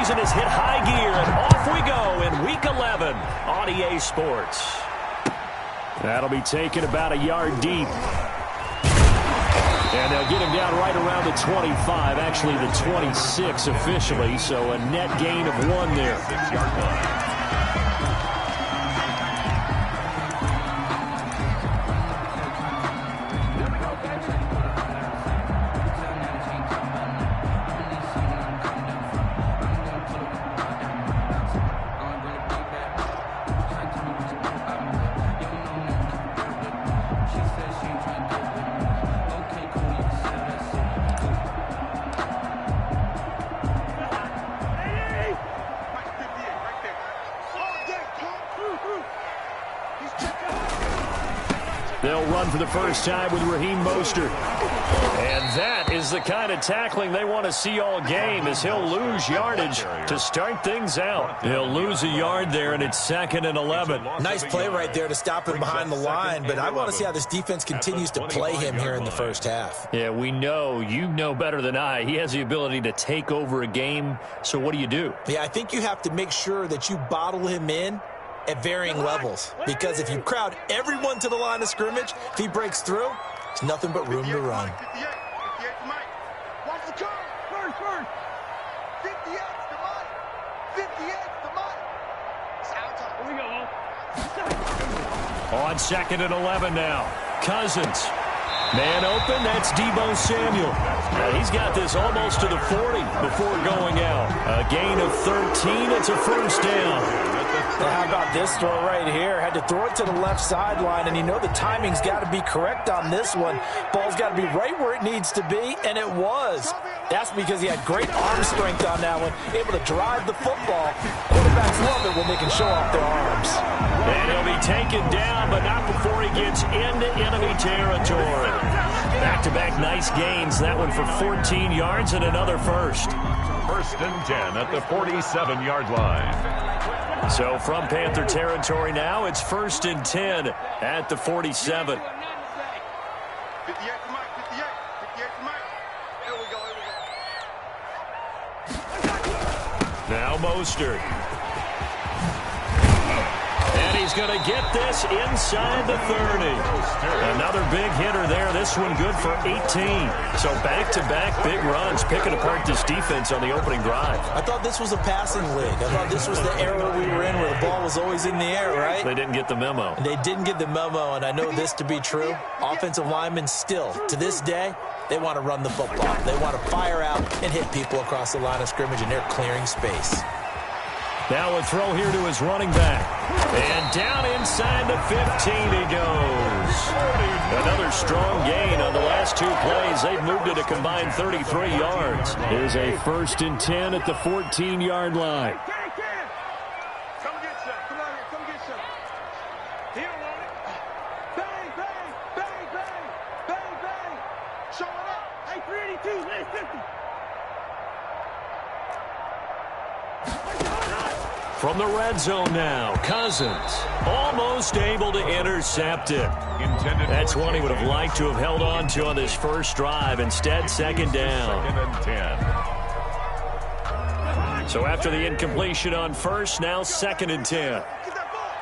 season has hit high gear, and off we go in Week 11 on EA Sports. That'll be taken about a yard deep. And they'll get him down right around the 25, actually the 26 officially, so a net gain of 1 there. 6-yard line. They'll run for the first time with Raheem Mostert. And that is the kind of tackling they want to see all game, as he'll lose yardage to start things out. He'll lose a yard there, and it's 2nd and 11. Nice play right there to stop him behind the line, but I want to see how this defense continues to play him here in the first half. Yeah, we know. You know better than I. He has the ability to take over a game, so what do you do? Yeah, I think you have to make sure that you bottle him in at varying levels, because if you crowd everyone to the line of scrimmage, if he breaks through, it's nothing but room to run. On 2nd and 11 now. Cousins. Man open, that's Deebo Samuel. He's got this almost to the 40 before going out. A gain of 13, it's a first down. How about this throw right here? Had to throw it to the left sideline, and you know the timing's got to be correct on this one. Ball's got to be right where it needs to be, and it was. That's because he had great arm strength on that one, able to drive the football. Quarterbacks love it when they can show off their arms. And he'll be taken down, but not before he gets into enemy territory. Back-to-back nice gains. That one for 14 yards and another first. 1st and 10 at the 47-yard line. So from Panther territory now, it's 1st and 10 at the 47. 58 to Mike, 58 to Mike. Here we go, Now Mostert. And he's going to get this inside the 30. Another big hitter there. This one good for 18. So back-to-back big runs, picking apart this defense on the opening drive. I thought this was a passing league. I thought this was the era we were in where the ball was always in the air, right? They didn't get the memo. They didn't get the memo, and I know this to be true. Offensive linemen still, to this day, they want to run the football. They want to fire out and hit people across the line of scrimmage, and they're clearing space. Now a throw here to his running back. And down inside the 15 he goes. Another strong gain on the last 2 plays. They've moved it a combined 33 yards. Here's a 1st and 10 at the 14-yard line. Come get some. Come on here. Come get some. He don't want it. Bang, bang, bang, bang, bang, bang. Show it up. Hey, 382, lane 50. From the red zone now, Cousins almost able to intercept it. That's one he would have liked to have held on to on this first drive. Instead, 2nd down. 2nd and 10. So after the incompletion on first, now 2nd and 10. Get that ball.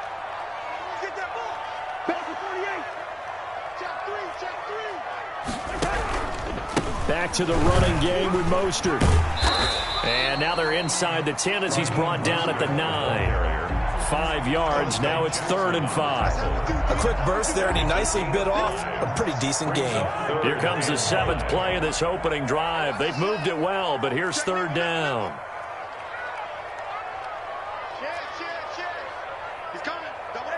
Get that ball. Back to 48. Check 3. Back to the running game with Mostert. And now they're inside the 10 as he's brought down at the 9. 5 yards. Now it's 3rd and 5. A quick burst there, and he nicely bit off a pretty decent game. Here comes the 7th play of this opening drive. They've moved it well, but here's 3rd down. He's coming. Double.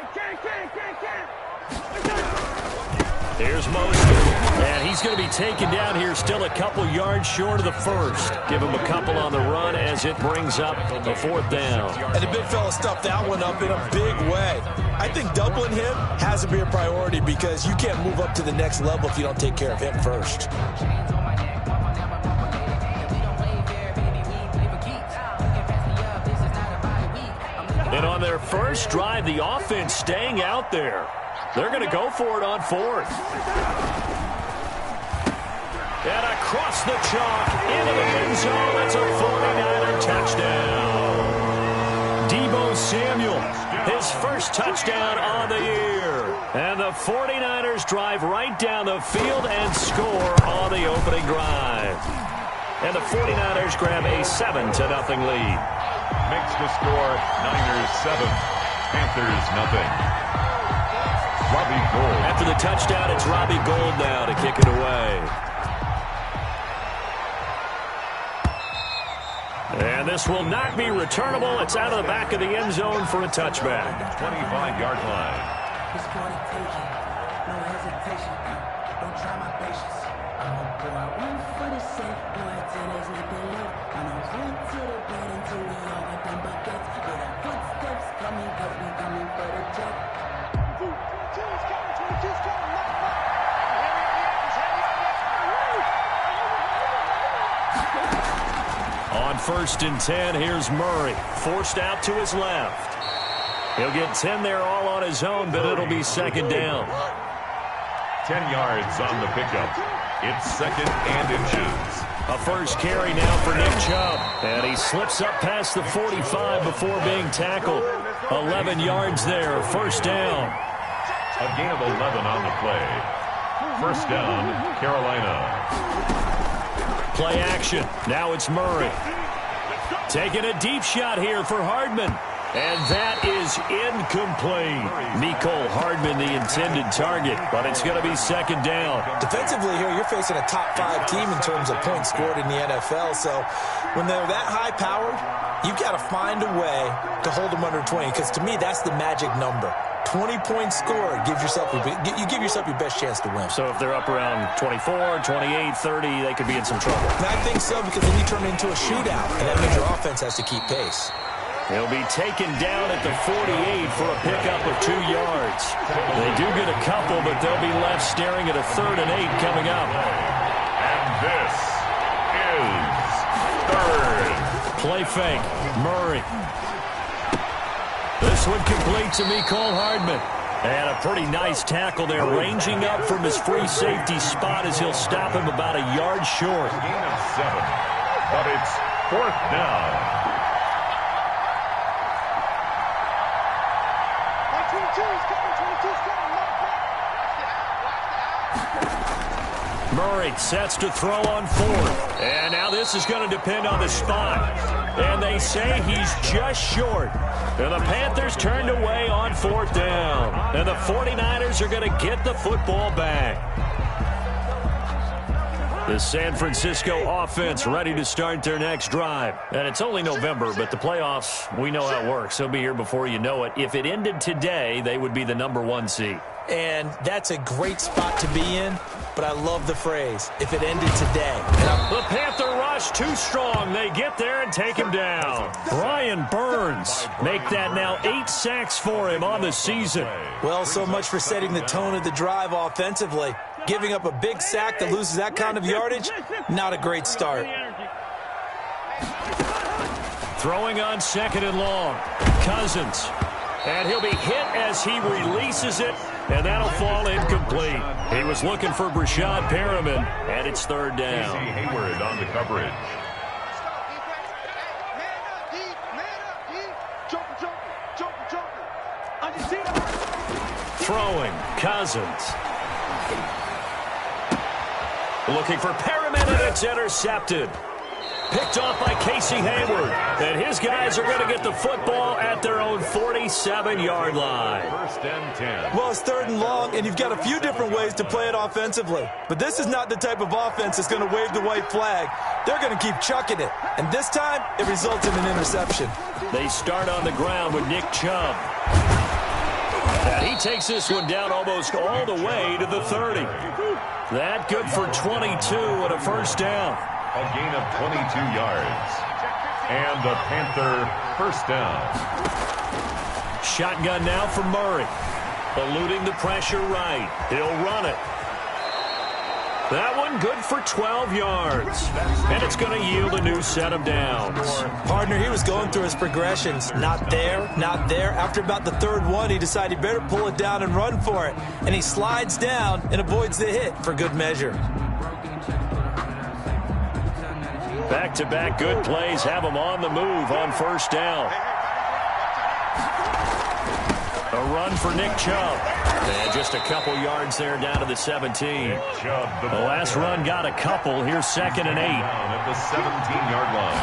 Here's Mostert. And he's going to be taken down here, still a couple yards short of the first. Give him a couple on the run as it brings up the 4th down. And the big fella stuffed that one up in a big way. I think doubling him has to be a priority, because you can't move up to the next level if you don't take care of him first. And on their first drive, the offense staying out there. They're going to go for it on 4th. And across the chalk into the end zone. That's a 49er touchdown. his first touchdown on the year. And the 49ers drive right down the field and score on the opening drive. And the 49ers grab a 7-0 lead. Makes the score Niners 7, Panthers nothing. Robbie Gould. After the touchdown, it's Robbie Gould now to kick it away. And this will not be returnable. It's out of the back of the end zone for a touchback. 25-yard line. It's for the taking. No hesitation. Don't try my patience. I'm gonna go out one for the safe. Boy, till there's nothing left. I'm gonna run to the bed until we all got them buckets. Hear the footsteps coming, cause we coming for the check. 22's coming, 22's coming. On 1st and 10, here's Murray. Forced out to his left. He'll get 10 there all on his own, but it'll be 2nd down. 10 yards on the pickup. It's 2nd and inches. A first carry now for Nick Chubb. And he slips up past the 45 before being tackled. 11 yards there, 1st down. A gain of 11 on the play. 1st down, Carolina. Play action. Now it's Murray. Taking a deep shot here for Hardman. And that is incomplete. Mecole Hardman, the intended target, but it's going to be 2nd down. Defensively here, you're facing a top-5 team in terms of points scored in the NFL. So when they're that high-powered, you've got to find a way to hold them under 20, because to me, that's the magic number. 20 points scored, you give yourself your best chance to win. So if they're up around 24, 28, 30, they could be in some trouble. And I think so, because then you turn it into a shootout, and that means your offense has to keep pace. He'll be taken down at the 48 for a pickup of 2 yards. They do get a couple, but they'll be left staring at a 3rd and 8 coming up. And this is 3rd. Play fake. Murray. This one complete to Mecole Hardman. And a pretty nice tackle there, ranging up from his free safety spot as he'll stop him about a yard short. Gain of 7, but it's 4th down. Murray sets to throw on 4th. And now this is going to depend on the spot. And they say he's just short. And the Panthers turned away on 4th down. And the 49ers are going to get the football back. The San Francisco offense ready to start their next drive. And it's only November, but the playoffs, we know how it works. They'll be here before you know it. If it ended today, they would be the #1 seed. And that's a great spot to be in, but I love the phrase, if it ended today. The Panther rush too strong. They get there and take him down. Brian Burns make that now 8 sacks for him on the season. Well, so much for setting the tone of the drive offensively. Giving up a big sack that loses that kind of yardage, not a great start. Throwing on 2nd and long. Cousins. And he'll be hit as he releases it, and that'll fall incomplete. He was looking for Brashad Perriman, and it's 3rd down. Casey Hayward on the coverage. Throwing, Cousins. Looking for Perriman, and it's intercepted. Picked off by Casey Hayward. And his guys are going to get the football at their own 47-yard line. 1st and 10. Well, it's 3rd and long, and you've got a few different ways to play it offensively. But this is not the type of offense that's going to wave the white flag. They're going to keep chucking it. And this time, it results in an interception. They start on the ground with Nick Chubb. And he takes this one down almost all the way to the 30. That good for 22 and a 1st down. A gain of 22 yards. And the Panther 1st down. Shotgun now for Murray. Eluding the pressure right. He'll run it. That one good for 12 yards. And it's going to yield a new set of downs. Partner, he was going through his progressions. Not there, not there. After about the 3rd one, he decided he better pull it down and run for it. And he slides down and avoids the hit for good measure. Back-to-back good plays have him on the move on 1st down. A run for Nick Chubb. And just a couple yards there down to the 17. The last run got a couple. Here's 2nd and 8. Down at the 17-yard line.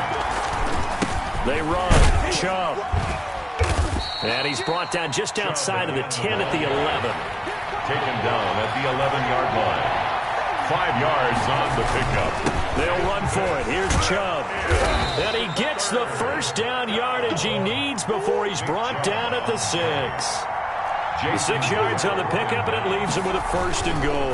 They run. Chubb. And he's brought down just outside of the 10 at the 11. Taken down at the 11-yard line. 5 yards on the pickup. They'll run for it. Here's Chubb. And he gets the first down yardage he needs before he's brought down at the 6. 6 yards on the pickup, and it leaves him with a 1st and goal.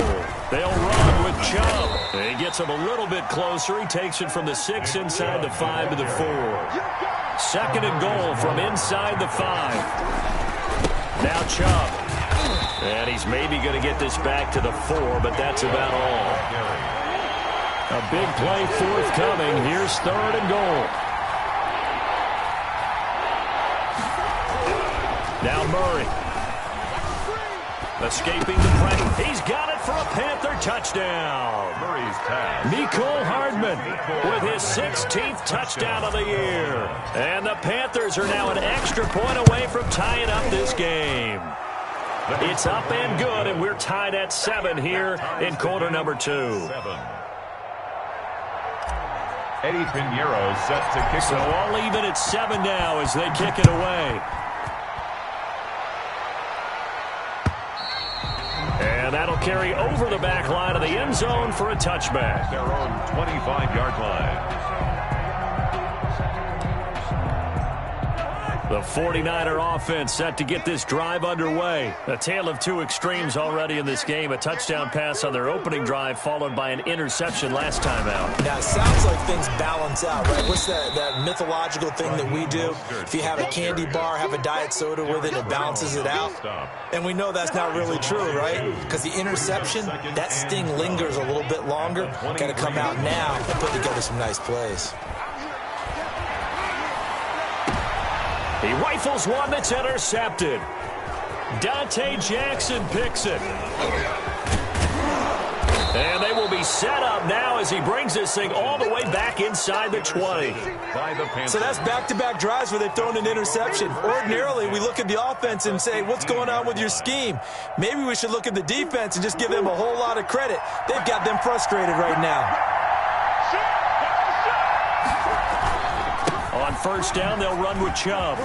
They'll run with Chubb. He gets him a little bit closer. He takes it from the 6 inside the 5 to the 4. 2nd and goal from inside the 5. Now Chubb. And he's maybe going to get this back to the 4, but that's about all. A big play forthcoming. Here's 3rd and goal. Now Murray. Escaping the pressure. He's got it for a Panther touchdown. Murray's pass. Mecole Hardman with his 16th touchdown of the year. And the Panthers are now an extra point away from tying up this game. It's up and good, and we're tied at 7 here in quarter number 2. Eddie Pinheiro set to kick. So all even at 7 now as they kick it away. And that'll carry over the back line of the end zone for a touchback. Their own 25-yard line. The 49er offense set to get this drive underway. A tale of two extremes already in this game. A touchdown pass on their opening drive followed by an interception last time out. Now, it sounds like things balance out, right? What's that mythological thing that we do? If you have a candy bar, have a diet soda with it, it balances it out. And we know that's not really true, right? Because the interception, that sting lingers a little bit longer. Got to come out now and put together some nice plays. He rifles one that's intercepted. Dante Jackson picks it. And they will be set up now as he brings this thing all the way back inside the 20. So that's back-to-back drives where they've thrown an interception. Ordinarily, we look at the offense and say, what's going on with your scheme? Maybe we should look at the defense and just give them a whole lot of credit. They've got them frustrated right now. On first down, they'll run with Chubb.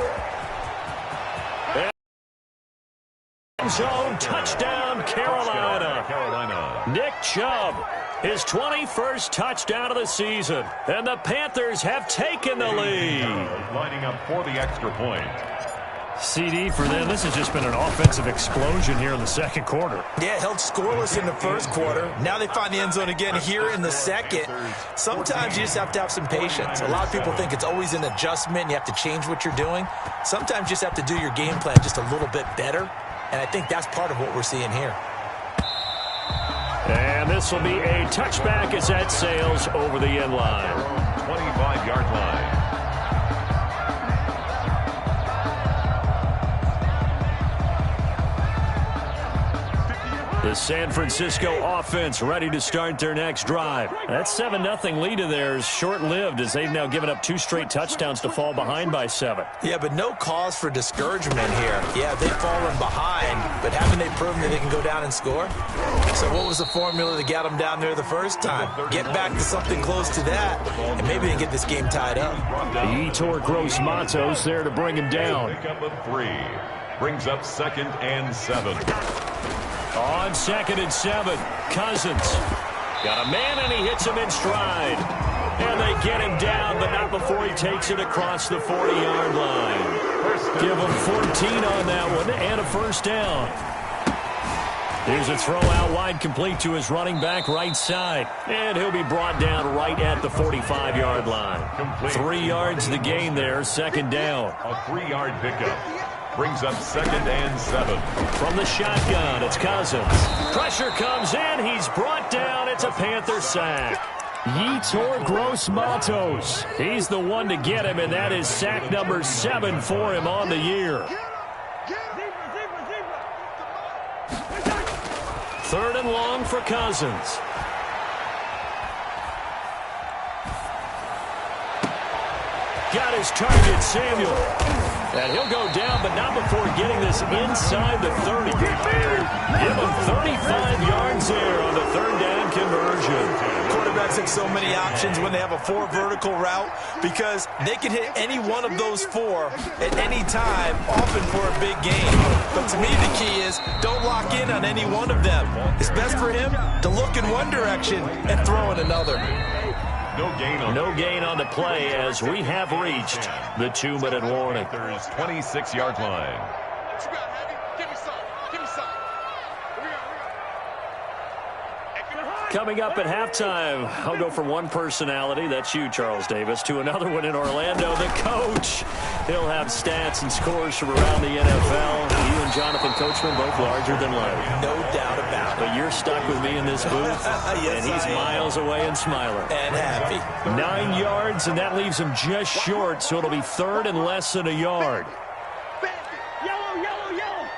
End zone, touchdown, Carolina. Nick Chubb, his 21st touchdown of the season. And the Panthers have taken the lead. Lining up for the extra point. CD for them. This has just been an offensive explosion here in the second quarter. Yeah, held scoreless in the first quarter. Now they find the end zone again here in the second. Sometimes you just have to have some patience. A lot of people think it's always an adjustment. You have to change what you're doing. Sometimes you just have to do your game plan just a little bit better. And I think that's part of what we're seeing here. And this will be a touchback as that sails over the end line. 25-yard line. The San Francisco offense ready to start their next drive. That 7-0 lead of theirs short-lived as they've now given up 2 straight touchdowns to fall behind by 7. Yeah, but no cause for discouragement here. Yeah, they've fallen behind, but haven't they proven that they can go down and score? So what was the formula that got them down there the first time? Get back to something close to that, and maybe they can get this game tied up. Yetur Gross-Matos there to bring him down. Pick up of 3. Brings up 2nd and 7. On 2nd and 7, Cousins. Got a man, and he hits him in stride. And they get him down, but not before he takes it across the 40-yard line. Give him 14 on that one, and a first down. Here's a throw out wide, complete to his running back right side. And he'll be brought down right at the 45-yard line. 3 yards the gain there, 2nd down. A 3-yard pickup. Brings up 2nd and 7. From the shotgun, it's Cousins. Pressure comes in. He's brought down. It's a Panther sack. Yetur Gross-Matos. He's the one to get him, and that is sack number 7 for him on the year. 3rd and long for Cousins. got his target, Samuel. And he'll go down, but not before getting this inside the 30. Give him 35 yards there on the third down conversion. Quarterbacks have so many options when they have a 4 vertical route because they can hit any one of those 4 at any time, often for a big gain. But to me, the key is don't lock in on any one of them. It's best for him to look in one direction and throw in another. No gain on the play as we have reached the 2-minute warning. There's 26-yard line. What you got, Heavy? Give me some. Give me some. Here we go. Coming up at halftime, I'll go from one personality, that's you, Charles Davis, to another one in Orlando, the coach. He'll have stats and scores from around the NFL. You and Jonathan Coachman both larger than life. No doubt about it. But you're stuck with me in this booth, yes, and he's miles away and smiling. And happy. 9 yards, and that leaves him just short, so it'll be third and less than a yard. Yellow, yellow, yellow.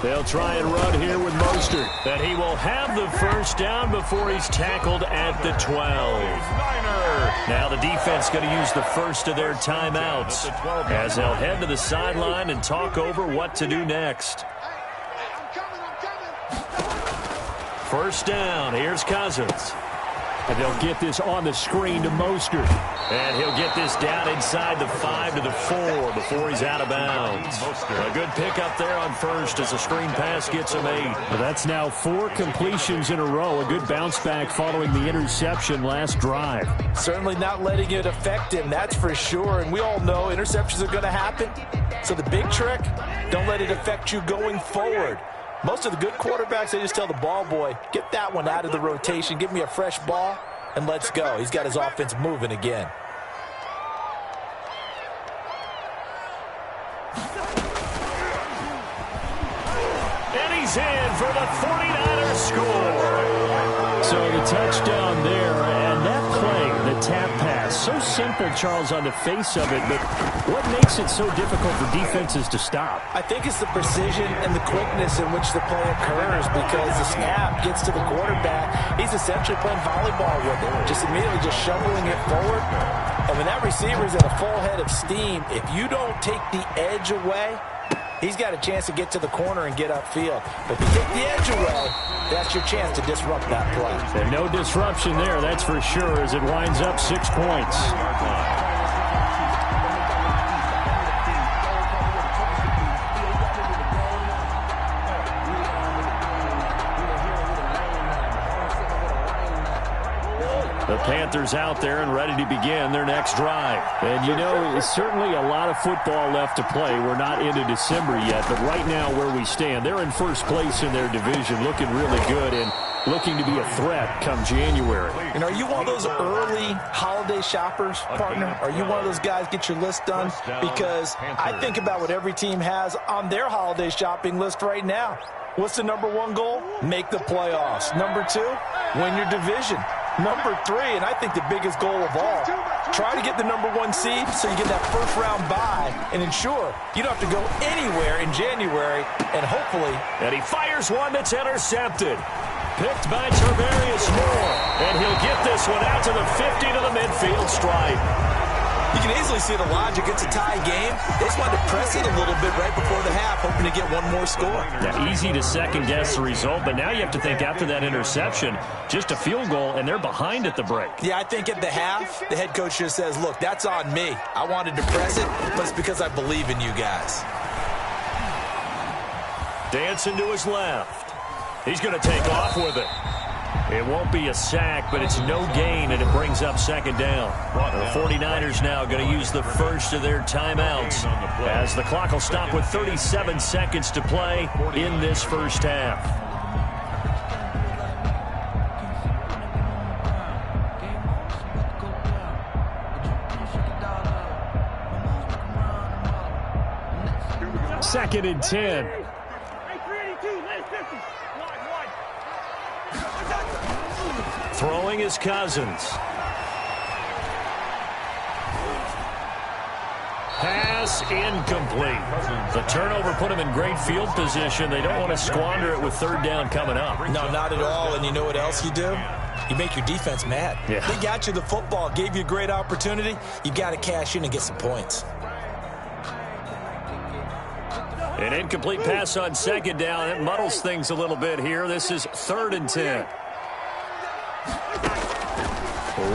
They'll try and run here with Mostert. And he will have the first down before he's tackled at the 12. Now the defense going to use the first of their timeouts as they'll head to the sideline and talk over what to do next. First down, here's Cousins. And they'll get this on the screen to Mostert. And he'll get this down inside the 5 to the 4 before he's out of bounds. A good pickup there on first as the screen pass gets him 8. Well, that's now 4 completions in a row. A good bounce back following the interception last drive. Certainly not letting it affect him, that's for sure. And we all know interceptions are going to happen. So the big trick, don't let it affect you going forward. Most of the good quarterbacks, they just tell the ball boy, get that one out of the rotation, give me a fresh ball, and let's go. He's got his offense moving again. And he's in for the 49ers score. So the touchdown there, and that play, the tap pass, so simple, Charles, on the face of it, but what makes it so difficult for defenses to stop? I think it's the precision and the quickness in which the play occurs because the snap gets to the quarterback. He's essentially playing volleyball with it, just immediately just shoveling it forward. And when that receiver is at a full head of steam, if you don't take the edge away, he's got a chance to get to the corner and get upfield. But if you take the edge away, that's your chance to disrupt that play. And no disruption there, that's for sure, as it winds up 6 points. The Panthers out there and ready to begin their next drive. And, you know, it's certainly a lot of football left to play. We're not into December yet, but right now where we stand, they're in first place in their division, looking really good and looking to be a threat come January. And are you one of those early holiday shoppers, partner? Are you one of those guys get your list done? Because I think about what every team has on their holiday shopping list right now. What's the number 1 goal? Make the playoffs. Number 2, win your division. Number 3, and I think the biggest goal of all, try to get the number 1 seed so you get that first round bye and ensure you don't have to go anywhere in January and hopefully. And he fires one that's intercepted. Picked by Tarvarius Moore. And he'll get this one out to the 50 to the midfield stripe. You can easily see the logic. It's a tie game. They just wanted to press it a little bit right before the half, hoping to get one more score. Yeah, easy to second-guess the result, but now you have to think after that interception, just a field goal, and they're behind at the break. Yeah, I think at the half, the head coach just says, look, that's on me. I wanted to press it, but it's because I believe in you guys. Dancing to his left. He's going to take off with it. It won't be a sack, but it's no gain, and it brings up second down. The 49ers now going to use the first of their timeouts as the clock will stop with 37 seconds to play in this first half. Second and 10. Throwing is Cousins. Pass incomplete. The turnover put him in great field position. They don't want to squander it with third down coming up. No, not at all. And you know what else you do? You make your defense mad. Yeah. They got you the football, gave you a great opportunity. You got to cash in and get some points. An incomplete pass on second down. It muddles things a little bit here. This is 3rd and 10.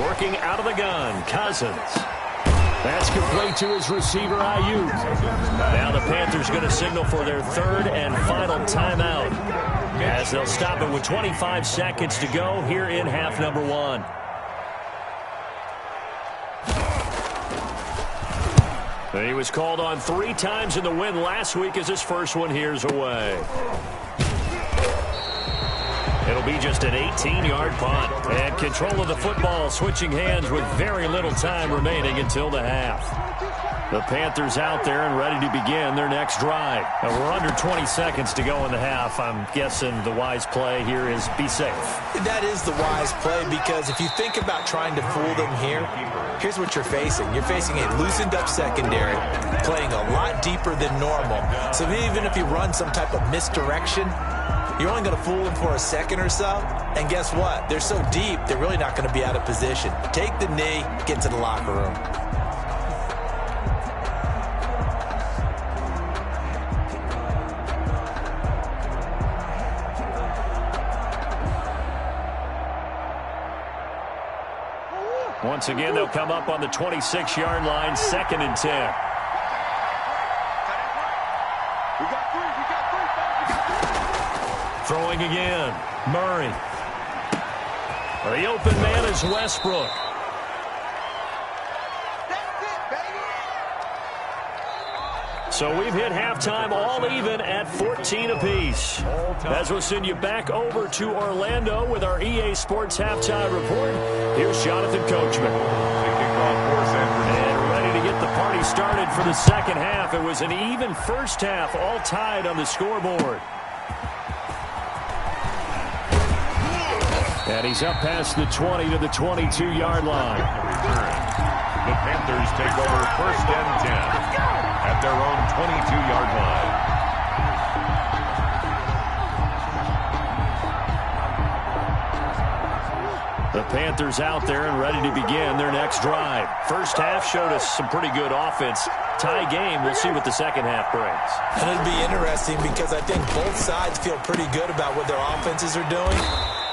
Working out of the gun, Cousins. That's complete to his receiver, Ayuk. Now the Panthers going to signal for their 3rd and final timeout, as they'll stop it with 25 seconds to go here in half number 1. He was called on 3 times in the win last week as his first one here's away. It'll be just an 18-yard punt. And control of the football switching hands with very little time remaining until the half. The Panthers out there and ready to begin their next drive. And we're under 20 seconds to go in the half. I'm guessing the wise play here is be safe. That is the wise play, because if you think about trying to fool them here, here's what you're facing. You're facing a loosened-up secondary, playing a lot deeper than normal. So even if you run some type of misdirection, you're only going to fool them for a second or so. And guess what? They're so deep, they're really not going to be out of position. Take the knee, get to the locker room. Once again, they'll come up on the 26-yard line, 2nd and 10. Throwing again, Murray. The open man is Westbrook. So we've hit halftime all even at 14 apiece. As we'll send you back over to Orlando with our EA Sports Halftime Report, here's Jonathan Coachman. And ready to get the party started for the second half. It was an even first half, all tied on the scoreboard. And he's up past the 20 to the 22-yard line. The Panthers take over 1st and 10 at their own 22-yard line. The Panthers out there and ready to begin their next drive. First half showed us some pretty good offense. Tie game. We'll see what the second half brings. And it'll be interesting because I think both sides feel pretty good about what their offenses are doing.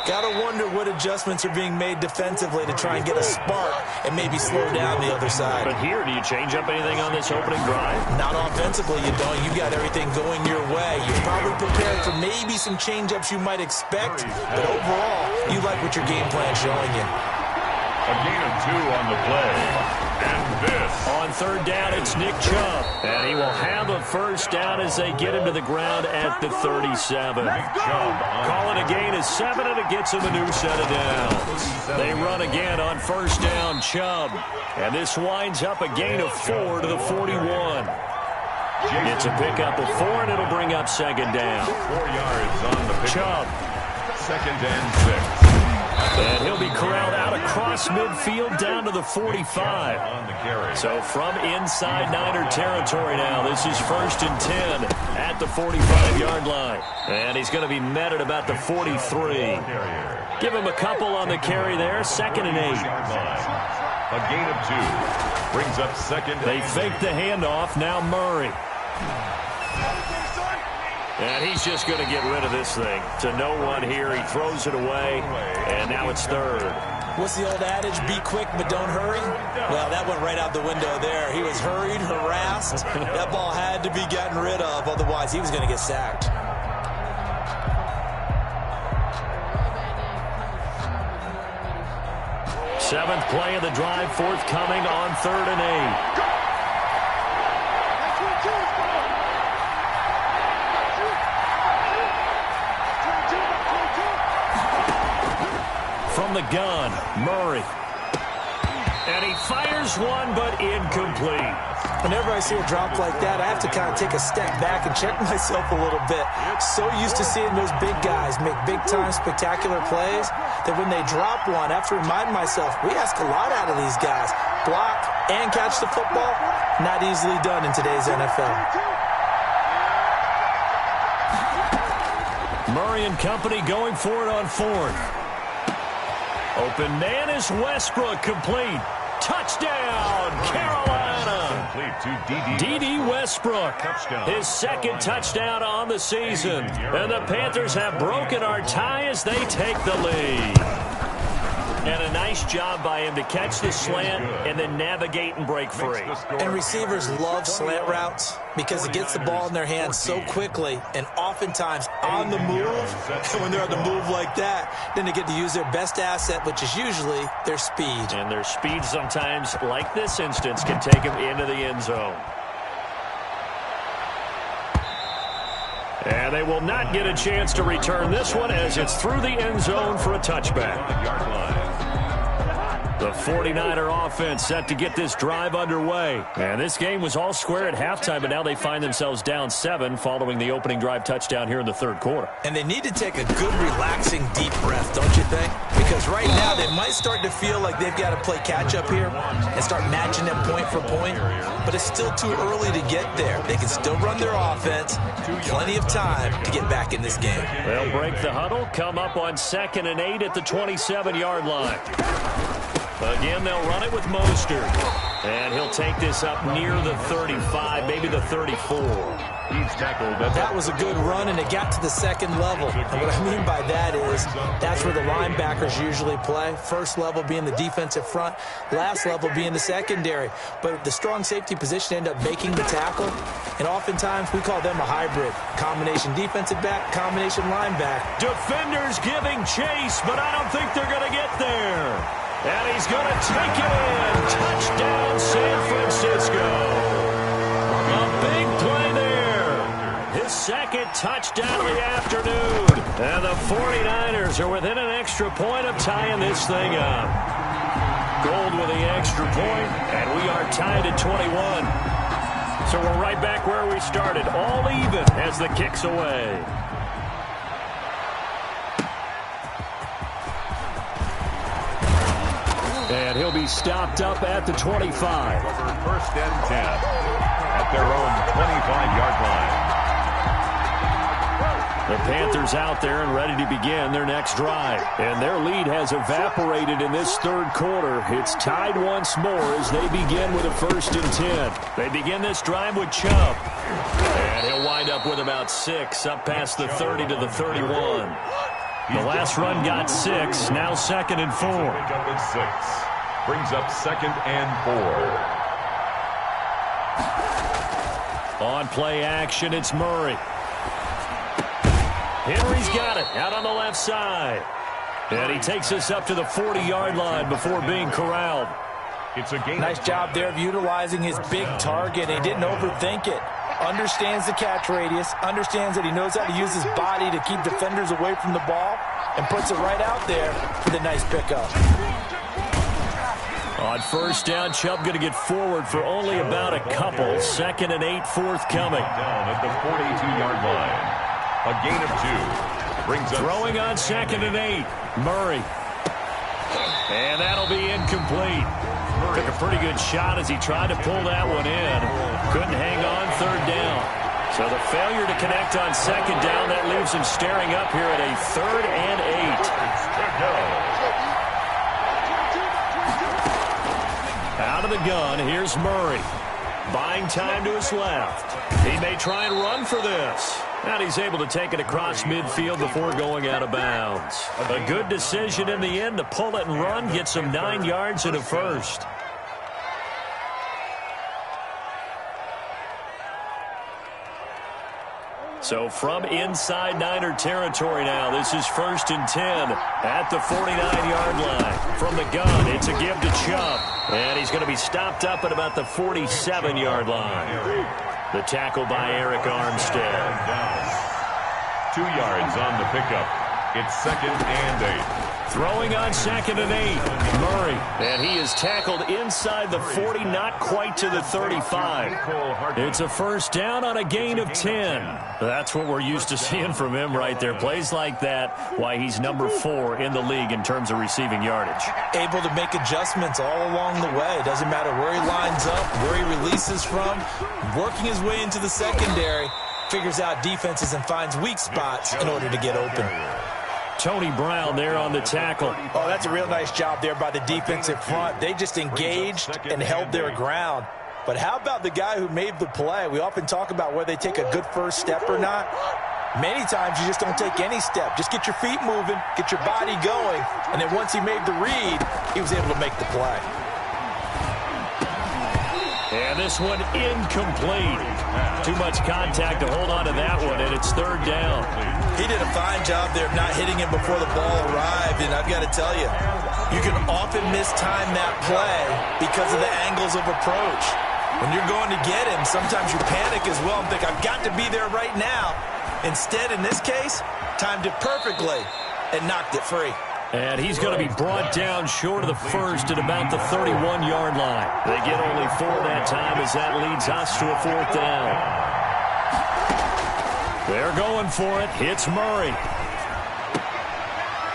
Got to wonder what adjustments are being made defensively to try and get a spark and maybe slow down the other side. But here, do you change up anything on this opening drive? Not offensively, you don't. You got everything going your way. You're probably prepared for maybe some change-ups you might expect, but overall, you like what your game plan's showing you. A gain of 2 on the play. And this. On 3rd down, it's Nick Chubb. And he will have a first down as they get him to the ground at the 37. Call it a gain of 7, and it gets him a new set of downs. They run again on 1st down, Chubb. And this winds up a gain of 4 to the 41. It's a pickup of 4, and it'll bring up 2nd down. 4 yards on the pickup. Chubb. 2nd and 6. And he'll be corralled out across midfield down to the 45. On the carry. So from inside Niner territory now, this is 1st and 10 at the 45-yard line. And he's going to be met at about the 43. Give him a couple on the carry there, 2nd and 8. A gain of 2 brings up 2nd. They fake the handoff, now Murray. And he's just going to get rid of this thing. To no one here, he throws it away, and now it's 3rd. What's the old adage, be quick but don't hurry? Well, that went right out the window there. He was hurried, harassed. That ball had to be gotten rid of, otherwise he was going to get sacked. Seventh play of the drive, forthcoming on 3rd and 8. From the gun, Murray. And he fires one, but incomplete. Whenever I see a drop like that, I have to kind of take a step back and check myself a little bit. So used to seeing those big guys make big-time spectacular plays that when they drop one, I have to remind myself, we ask a lot out of these guys. Block and catch the football, not easily done in today's NFL. Murray and company going for it on 4th. Open man is Westbrook, complete. Touchdown, Carolina. Complete to D.D. Westbrook, his second touchdown on the season. And the Panthers have broken our tie as they take the lead. And a nice job by him to catch the slant and then navigate and break free. And receivers love slant routes because it gets the ball in their hands so quickly and oftentimes on the move. And when they're on the move like that, then they get to use their best asset, which is usually their speed. And their speed sometimes, like this instance, can take them into the end zone. And they will not get a chance to return this one as it's through the end zone for a touchback. The 49er offense set to get this drive underway. And this game was all square at halftime, but now they find themselves down 7 following the opening drive touchdown here in the third quarter. And they need to take a good, relaxing, deep breath, don't you think? Because right now they might start to feel like they've got to play catch-up here and start matching them point for point. But it's still too early to get there. They can still run their offense. Plenty of time to get back in this game. They'll break the huddle, come up on 2nd and 8 at the 27-yard line. Again, they'll run it with Mostert. And he'll take this up near the 35, maybe the 34. He's tackled. That was a good run, and it got to the second level. And what I mean by that is that's where the linebackers usually play. First level being the defensive front, last level being the secondary. But the strong safety position ended up making the tackle, and oftentimes we call them a hybrid. Combination defensive back, combination linebacker. Defenders giving chase, but I don't think they're going to get there. And he's going to take it in. Touchdown, San Francisco. A big play there. His second touchdown of the afternoon. And the 49ers are within an extra point of tying this thing up. Gold with the extra point, and we are tied at 21. So we're right back where we started, all even as the kick's away. And he'll be stopped up at the 25. First and 10 at their own 25-yard line. The Panthers out there and ready to begin their next drive. And their lead has evaporated in this third quarter. It's tied once more as they begin with a 1st and 10. They begin this drive with Chubb. And he'll wind up with about 6 up past the 30 to the 31. The last run got 6, now 2nd and 4. Brings up 2nd and 4. On play action, it's Murray. Henry's got it out on the left side. And he takes us up to the 40-yard line before being corralled. It's a game. Nice job there of utilizing his big target. He didn't overthink it. Understands the catch radius, understands that he knows how to use his body to keep defenders away from the ball, and puts it right out there for the nice pickup. On 1st down, Chubb going to get forward for only about a couple. 2nd and 8 forthcoming. Down at the 42-yard line. A gain of 2. Brings up throwing on 2nd and 8. Murray. And that'll be incomplete. Took a pretty good shot as he tried to pull that one in. Couldn't hang on 3rd down. So the failure to connect on 2nd down, that leaves him staring up here at a 3rd and 8. Out of the gun, here's Murray. Buying time to his left. He may try and run for this. And he's able to take it across midfield before going out of bounds. A good decision in the end to pull it and run, get some 9 yards and a 1st. So from inside Niner territory now, this is 1st and 10 at the 49-yard line. From the gun, it's a give to Chubb. And he's going to be stopped up at about the 47-yard line. The tackle by Eric Armstead. 2 yards on the pickup. It's 2nd and 8. Throwing on 2nd and 8. Murray. And he is tackled inside the 40, not quite to the 35. It's a 1st down on a gain of 10. That's what we're used to seeing from him right there. Plays like that, why he's number 4 in the league in terms of receiving yardage. Able to make adjustments all along the way. Doesn't matter where he lines up, where he releases from. Working his way into the secondary. Figures out defenses and finds weak spots in order to get open. Tony Brown there on the tackle. Oh, that's a real nice job there by the defensive front. They just engaged and held their ground. But how about the guy who made the play? We often talk about whether they take a good first step or not. Many times you just don't take any step. Just get your feet moving, get your body going, and then once he made the read, he was able to make the play. And this one incomplete. Too much contact to hold on to that one, and it's third down. He did a fine job there of not hitting him before the ball arrived, and I've got to tell you, you can often mistime that play because of the angles of approach. When you're going to get him, sometimes you panic as well and think, I've got to be there right now. Instead, in this case, timed it perfectly and knocked it free. And he's going to be brought down short of the first at about the 31-yard line. They get only 4 that time as that leads us to a fourth down. They're going for it. Hits Murray.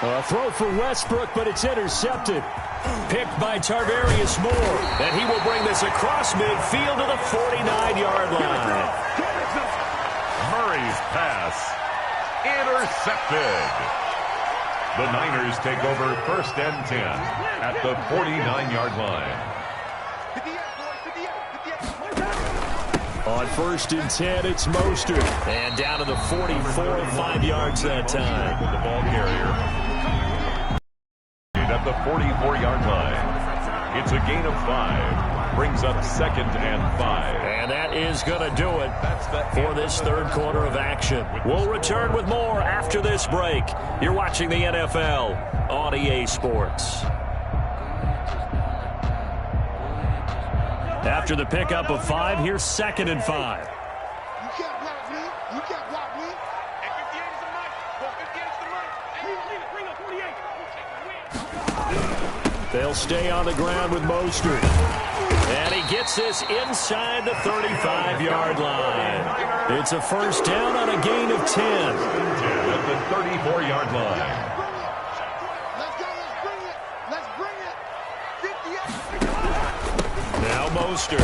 A throw for Westbrook, but it's intercepted. Picked by Tarvarius Moore. And he will bring this across midfield to the 49-yard line. Murray's pass intercepted. The Niners take over first and 10 at the 49-yard line. On first and 10, it's Mostert. And down to the 44, 5 yards that time. The ball carrier at the 44-yard line. It's a gain of 5. Brings up second and 5. And that is going to do it for this third quarter of action. We'll return with more after this break. You're watching the NFL on EA Sports. After the pickup of 5, here's second and 5. You can't block me. You can't block me. And 58 is the mic. Well, 58 is the mic. Hey, bring up 48. They'll stay on the ground with Mostert. And he gets this inside the 35-yard line. It's a first down on a gain of 10. At the 34-yard line. Let's go. Let's bring it. 58. Now Mostert.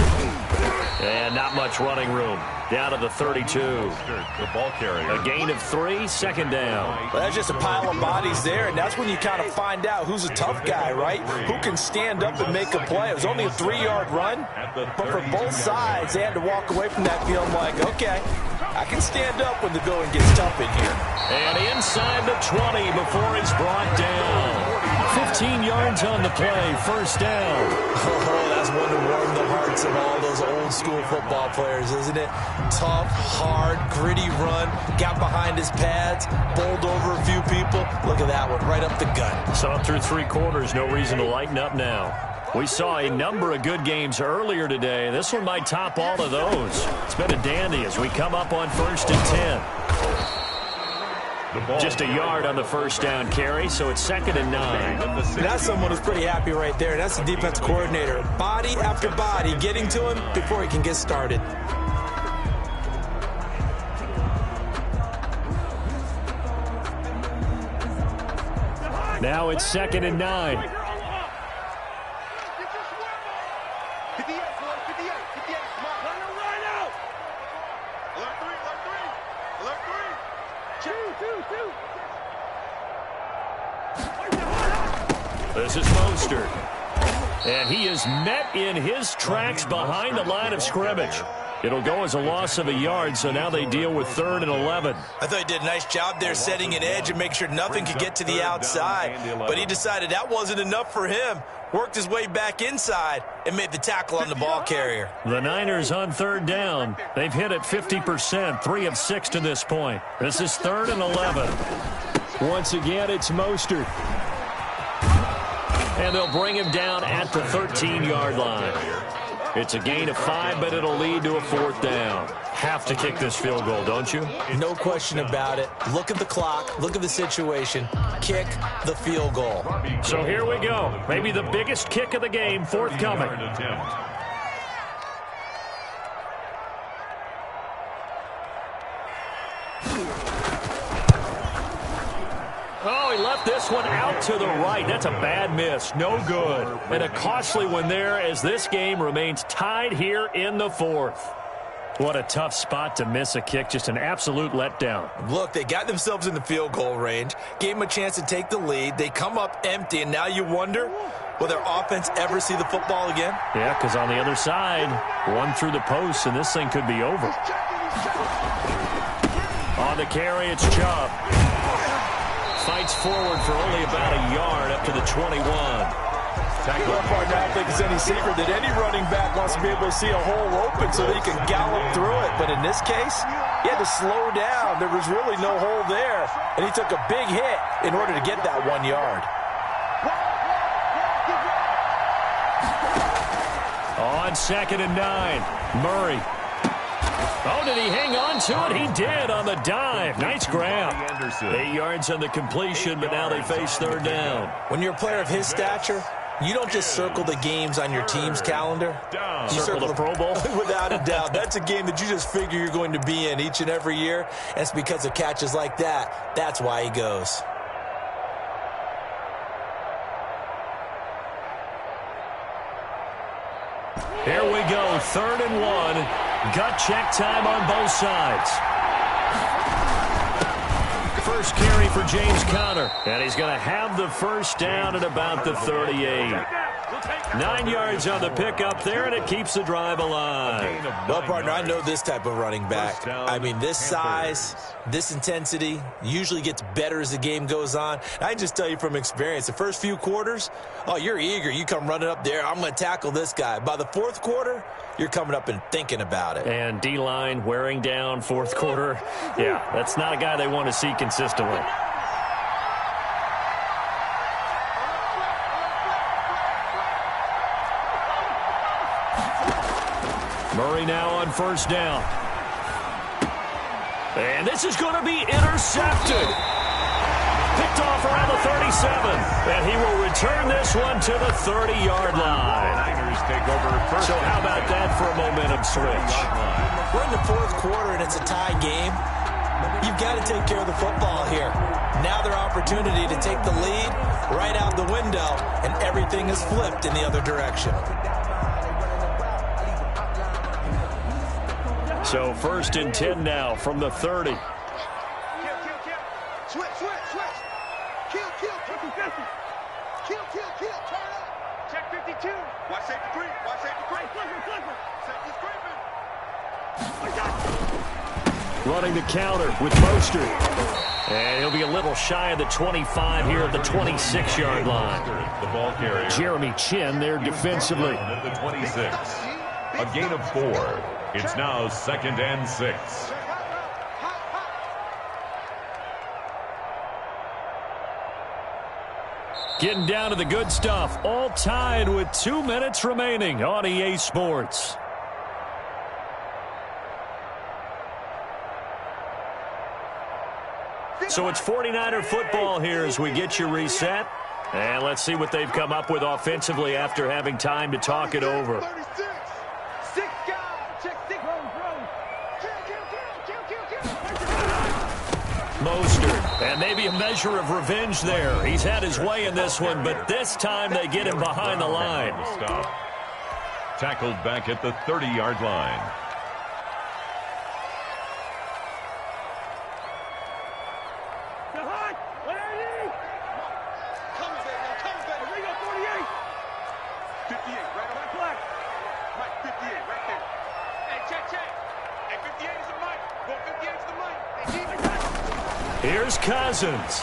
And not much running room. Down to the 32. The ball carrier. A gain of 3, second down. Well, that's just a pile of bodies there, and that's when you kind of find out who's a tough guy, right? Who can stand up and make a play. It was only a 3-yard run, but for both sides, they had to walk away from that feeling like, okay, I can stand up when the going gets tough in here. And inside the 20 before he's brought down. 15 yards on the play, first down. Oh, that's one to warm the hearts of all those old school football players, isn't it? Tough, hard, gritty run, got behind his pads, bowled over a few people. Look at that one, right up the gut. Saw through 3 quarters, no reason to lighten up now. We saw a number of good games earlier today. This one might top all of those. It's been a dandy as we come up on first and 10. Just a yard on the first down carry, so it's second and 9. That's someone who's pretty happy right there. That's the defense coordinator. Body after body getting to him before he can get started. Now it's second and 9. This is Mostert. And he is met in his tracks behind the line of scrimmage. It'll go as a loss of a yard, so now they deal with 3rd and 11. I thought he did a nice job there setting an edge and make sure nothing could get to the outside. But he decided that wasn't enough for him. Worked his way back inside and made the tackle on the ball carrier. The Niners on 3rd down. They've hit it 50%, 3 of 6 to this point. This is 3rd and 11. Once again, it's Mostert. And they'll bring him down at the 13-yard line. It's a gain of 5, but it'll lead to a 4th down. Have to kick this field goal, don't you? No question about it. Look at the clock. Look at the situation. Kick the field goal. So here we go. Maybe the biggest kick of the game forthcoming. Oh, he left this one out to the right. That's a bad miss. No good. And a costly one there as this game remains tied here in the 4th. What a tough spot to miss a kick. Just an absolute letdown. Look, they got themselves in the field goal range, gave them a chance to take the lead. They come up empty, and now you wonder, will their offense ever see the football again? Yeah, because on the other side, one through the post, and this thing could be over. On the carry, it's Chubb. Fights forward for only about a yard up to the 21. Well, partner, I don't think it's any secret that any running back wants to be able to see a hole open so that he can gallop through it. But in this case, he had to slow down. There was really no hole there, and he took a big hit in order to get that 1 yard. On 2nd and 9, Murray. Oh, did he hang on to it? He did on the dive. Nice grab. 8 yards on the completion, but now they face 3rd down. When you're a player of his stature, you don't just circle the games on your team's calendar. You circle the Pro Bowl? Without a doubt. That's a game that you just figure you're going to be in each and every year. And it's because of catches like that. That's why he goes. Here we go, 3rd and 1. Gut check time on both sides. First carry for James Conner. And he's going to have the first down at about the 38. 9 yards on the pickup there, and it keeps the drive alive. Well, partner, I know this type of running back. I mean, this size, this intensity usually gets better as the game goes on. I can just tell you from experience, the first few quarters, oh, you're eager. You come running up there, I'm going to tackle this guy. By the 4th quarter, you're coming up and thinking about it. And D-line wearing down 4th quarter. Yeah, that's not a guy they want to see consistently. Murray now on 1st down. And this is going to be intercepted. Picked off around the 37. And he will return this one to the 30-yard line. Take over first. So how about that for a momentum switch? We're in the 4th quarter, and it's a tie game. You've got to take care of the football here. Now their opportunity to take the lead right out the window, and everything is flipped in the other direction. So 1st and 10 now from the 30. Kill. Switch. Kill. Turn up. Check 52. Watch safety creep. Safety's creeping. Running the counter with Mostert. And he'll be a little shy of the 25 here at the 26-yard line. The ball carrier. Jeremy Chin there defensively. At the 26. A gain of 4. It's now 2nd and 6. Getting down to the good stuff. All tied with 2 minutes remaining on EA Sports. So it's 49er football here as we get you reset. And let's see what they've come up with offensively after having time to talk it over. 36. 6 guys. Check 6. Mostert, and maybe a measure of revenge there. He's had his way in this one, but this time they get him behind the line. Stop. Tackled back at the 30-yard line. Here's Cousins.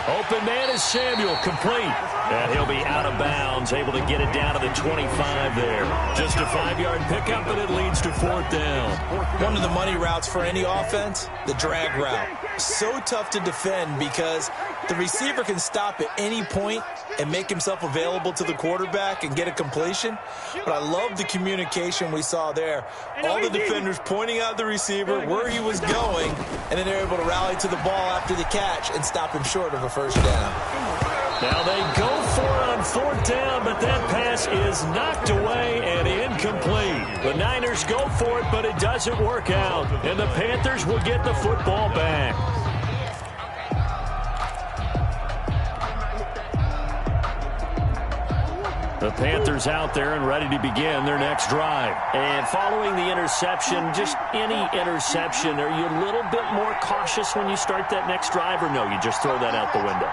Open man is Samuel, complete. And he'll be out of bounds, able to get it down to the 25 there. Just a 5-yard pickup, and it leads to 4th down. One of the money routes for any offense, the drag route. So tough to defend because the receiver can stop at any point and make himself available to the quarterback and get a completion. But I love the communication we saw there. All the defenders pointing out the receiver where he was going, and then they're able to rally to the ball after the catch and stop him short of a 1st down. Now they go for it on 4th down, but that pass is knocked away and incomplete. The Niners go for it, but it doesn't work out. And the Panthers will get the football back. The Panthers out there and ready to begin their next drive. And following the interception, just any interception, are you a little bit more cautious when you start that next drive, or no, you just throw that out the window?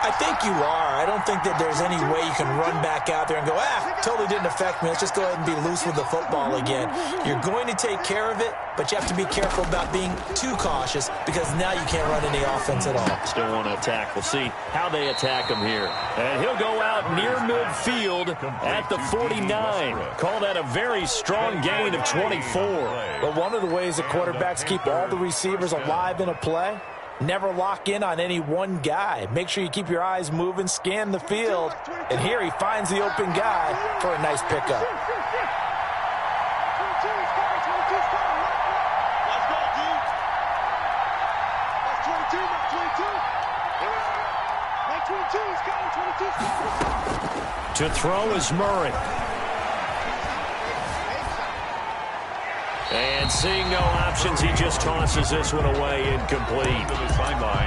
I think you are. I don't think that there's any way you can run back out there and go, totally didn't affect me. Let's just go ahead and be loose with the football again. You're going to take care of it, but you have to be careful about being too cautious because now you can't run any offense at all. Still want to attack. We'll see how they attack him here. And he'll go out near midfield at the 49. Call that a very strong gain of 24. But one of the ways that quarterbacks keep all the receivers alive in a play, never lock in on any one guy. Make sure you keep your eyes moving, scan the field. And here he finds the open guy for a nice pickup. To throw is Murray. And seeing no options, he just tosses this one away, incomplete.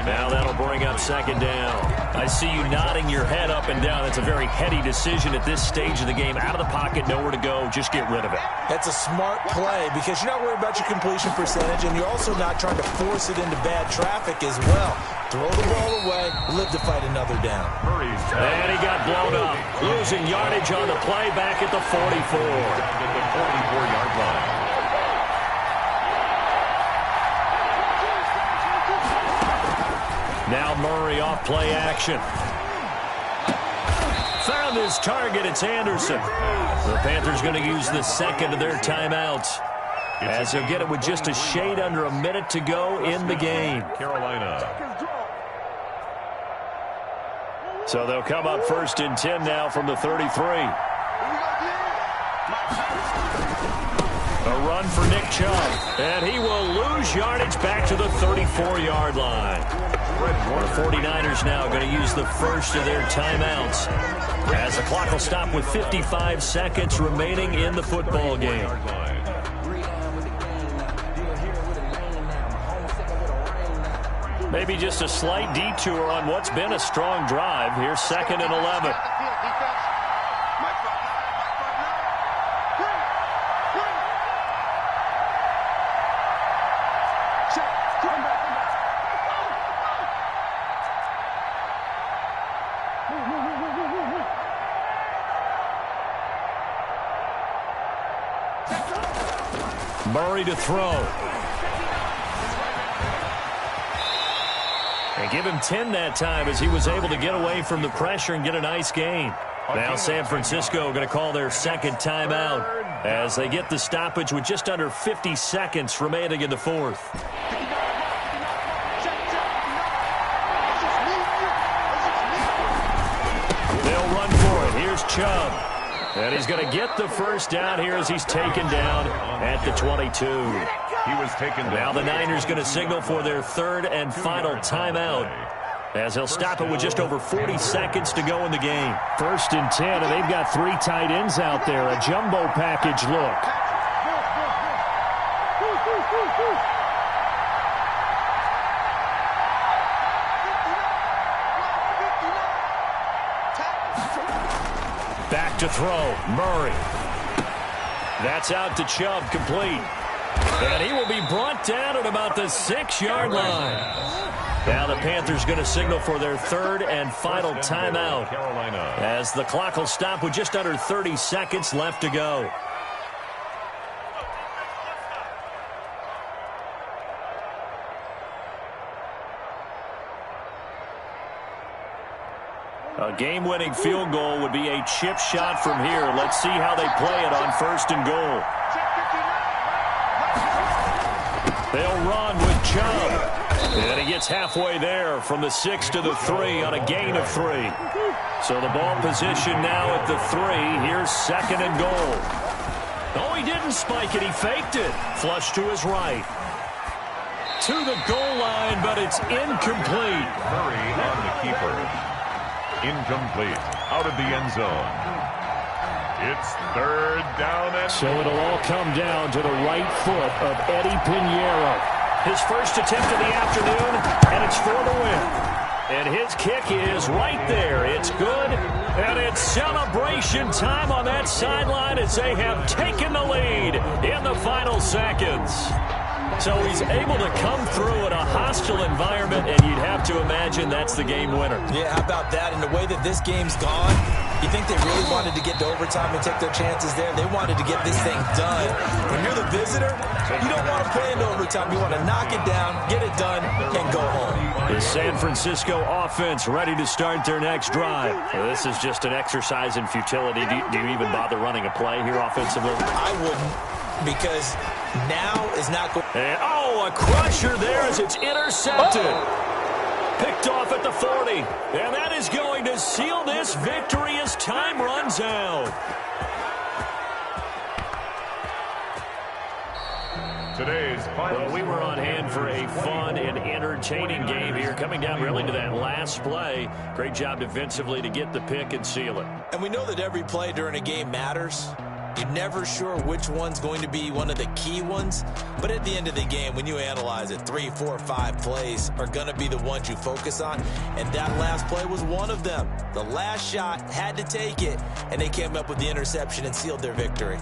Now that'll bring up second down. I see you nodding your head up and down. That's a very heady decision at this stage of the game. Out of the pocket, nowhere to go. Just get rid of it. That's a smart play because you're not worried about your completion percentage, and you're also not trying to force it into bad traffic as well. Throw the ball away, live to fight another down. And he got blown up. Losing yardage on the play back at the 44. At the 44-yard line. Now Murray off play action. Found his target. It's Anderson. The Panthers going to use the second of their timeouts, as they'll get it with just a shade under a minute to go in the game. Carolina. So they'll come up 1st and 10 now from the 33. A run for Nick Chubb, and he will lose yardage back to the 34-yard line. The 49ers now going to use the first of their timeouts, as the clock will stop with 55 seconds remaining in the football game. Maybe just a slight detour on what's been a strong drive. Here's 2nd and 11. Murray to throw. And give him 10 that time, as he was able to get away from the pressure and get a nice gain. Now San Francisco going to call their second timeout as they get the stoppage with just under 50 seconds remaining in the fourth. They'll run for it. Here's Chubb. And he's going to get the first down here as he's taken down at the 22. He was taken down. Now the Niners going to signal for their third and final timeout, as he'll stop it with just over 40 seconds to go in the game. 1st and 10, and they've got 3 tight ends out there. A jumbo package look. Back to throw, Murray. That's out to Chubb, complete. And he will be brought down at about the 6-yard line. Now the Panthers going to signal for their third and final timeout, as the clock will stop with just under 30 seconds left to go. A game-winning field goal would be a chip shot from here. Let's see how they play it on 1st and goal. They'll run with Chubb. And he gets halfway there from the 6 to the 3 on a gain of 3. So the ball position now at the 3. Here's 2nd and goal. Oh, he didn't spike it. He faked it. Flush to his right. To the goal line, but it's incomplete. Murray on the keeper. Incomplete. Out of the end zone. It's 3rd down and... So it'll all come down to the right foot of Eddie Pinheiro. His first attempt of the afternoon, and it's for the win. And his kick is right there. It's good. And it's celebration time on that sideline as they have taken the lead in the final seconds. So he's able to come through in a hostile environment, and you'd have to imagine that's the game winner. Yeah, how about that? And the way that this game's gone, you think they really wanted to get to overtime and take their chances there? They wanted to get this thing done. When you're the visitor, you don't want to play into overtime. You want to knock it down, get it done, and go home. The San Francisco offense ready to start their next drive. Well, this is just an exercise in futility. Do you even bother running a play here offensively? I wouldn't, because now is not going. And, a crusher there as it's intercepted. Picked off at the 40. And that is going to seal this victory as time runs out. Today's final. Well, we were on hand for a fun and entertaining game here, coming down really to that last play. Great job defensively to get the pick and seal it. And we know that every play during a game matters. You're never sure which one's going to be one of the key ones. But at the end of the game, when you analyze it, 3, 4, 5 plays are going to be the ones you focus on. And that last play was one of them. The last shot had to take it, and they came up with the interception and sealed their victory.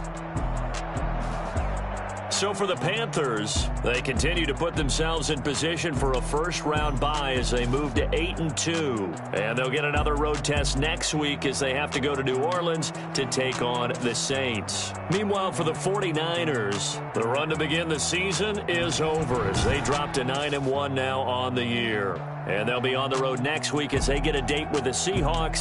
So for the Panthers, they continue to put themselves in position for a first-round bye as they move to 8-2. And they'll get another road test next week as they have to go to New Orleans to take on the Saints. Meanwhile, for the 49ers, the run to begin the season is over as they drop to 9-1 now on the year. And they'll be on the road next week as they get a date with the Seahawks